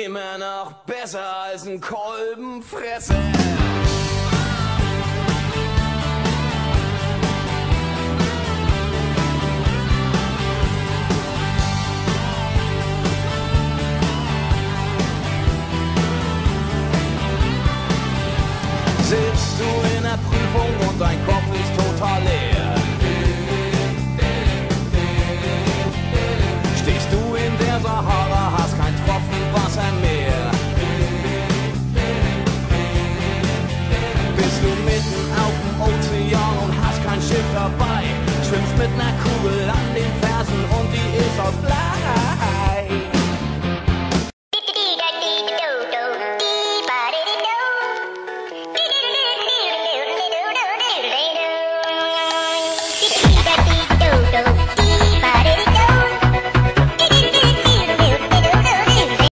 Immer noch besser als ein Kolbenfresser. Sitzt du in der Prüfung und dein Kopf